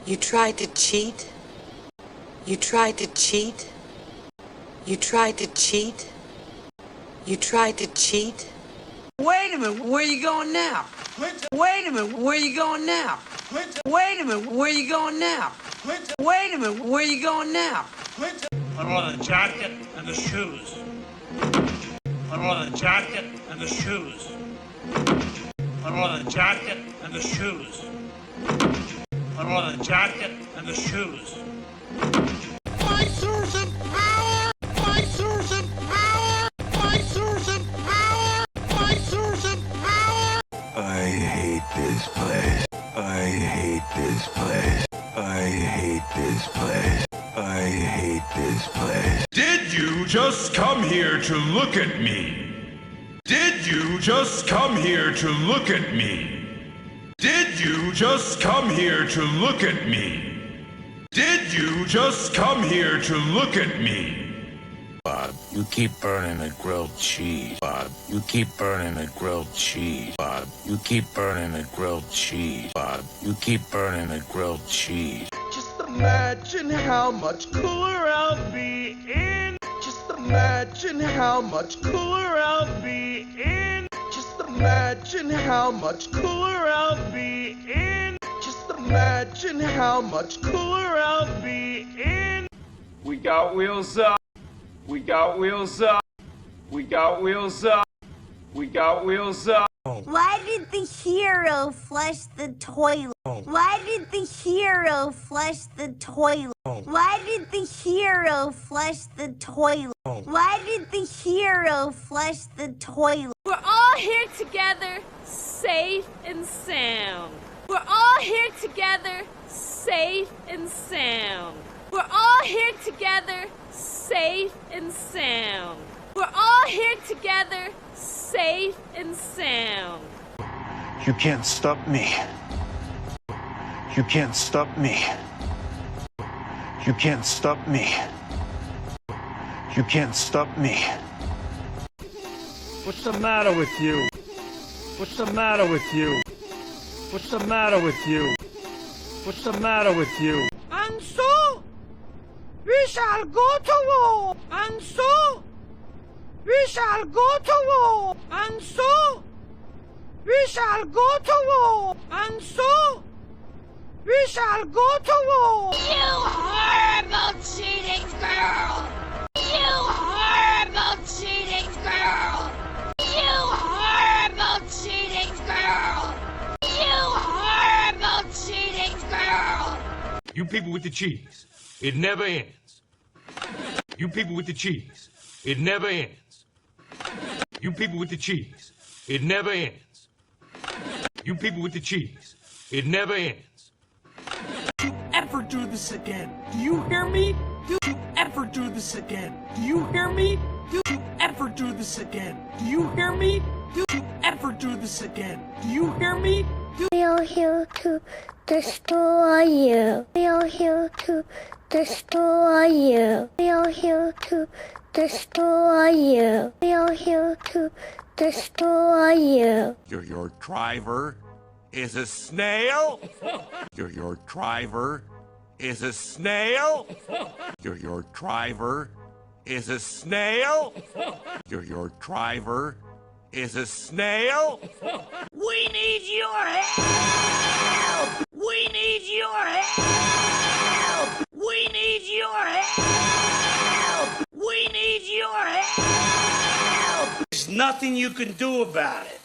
You tried to cheat? You tried to cheat? You tried to cheat? You tried to cheat? Wait a minute, where you going now? Wait a minute, where you going now? Wait a minute, where you going now? Wait a minute, where you going now? Put on the jacket and the shoes. Put on the jacket and the shoes. Put on the jacket and the shoes. Put on the jacket and the shoes. My source of power! My source of power! My source of power! My source of power! I hate this place. I hate this place. I hate this place. I hate this place. Did you just come here to look at me? Did you just come here to look at me? Did you just come here to look at me? Did you just come here to look at me? Bob, you keep burning the grilled cheese. Bob, you keep burning the grilled cheese. Bob, you keep burning the grilled cheese. Bob, you keep burning the grilled cheese. Just imagine how much cooler I'll be in. Just imagine how much cooler I'll be in. Just imagine how much cooler I'll be in. Just imagine how much cooler I'll be in. We got wheels up. We got wheels up. We got wheels up. We got wheels up. Why did the hero flush the toilet? Why did the hero flush the toilet? Why did the hero flush the toilet? Why did the hero flush the toilet? We're all here together, safe and sound. We're all here together, safe and sound. We're all here together, safe and sound. We're all here together, safe and sound. You can't stop me. You can't stop me. You can't stop me. You can't stop me. What's the matter with you? What's the matter with you? What's the matter with you? What's the matter with you? And so, we shall go to war. And so, we shall go to war. And so, we shall go to war. And so, we shall go to war. You horrible cheating girl! You horrible cheating girl! You horrible cheating girl! You horrible cheating girl! You people with the cheese, it never ends. You people with the cheese, it never ends. You people with the cheese, it never ends. You people with the cheese, it never ends. Don't you ever do this again. Do you hear me? Don't you ever do this again. Do you hear me? Don't you ever do this again. Do you hear me? Don't you ever do this again. Do you hear me? We are here to destroy you. We are here to destroy you. We are here to destroy you. We are here to destroy you. Your driver is a snail? Your driver is a snail? Your driver is a snail? Your driver is a snail? We need your help! We need your help! We need your help! We need your help! There's nothing you can do about it.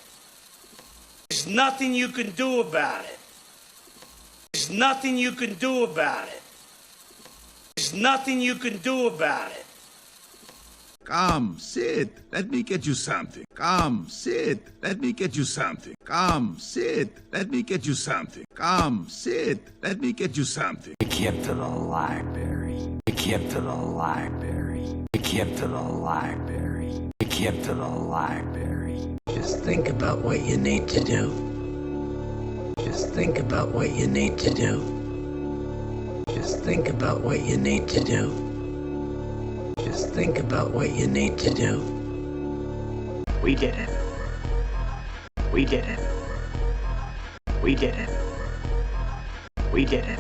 There's nothing you can do about it. There's nothing you can do about it. There's nothing you can do about it. Come, sit. Let me get you something. Come, sit. Let me get you something. Come, sit. Let me get you something. Come, sit. Let me get you something. Take him to the library. Take him to the library. Take him to the library. Take him to the library. Just think about what you need to do. Just think about what you need to do. Just think about what you need to do. Just think about what you need to do. We did it. We did it. We did it. We did it.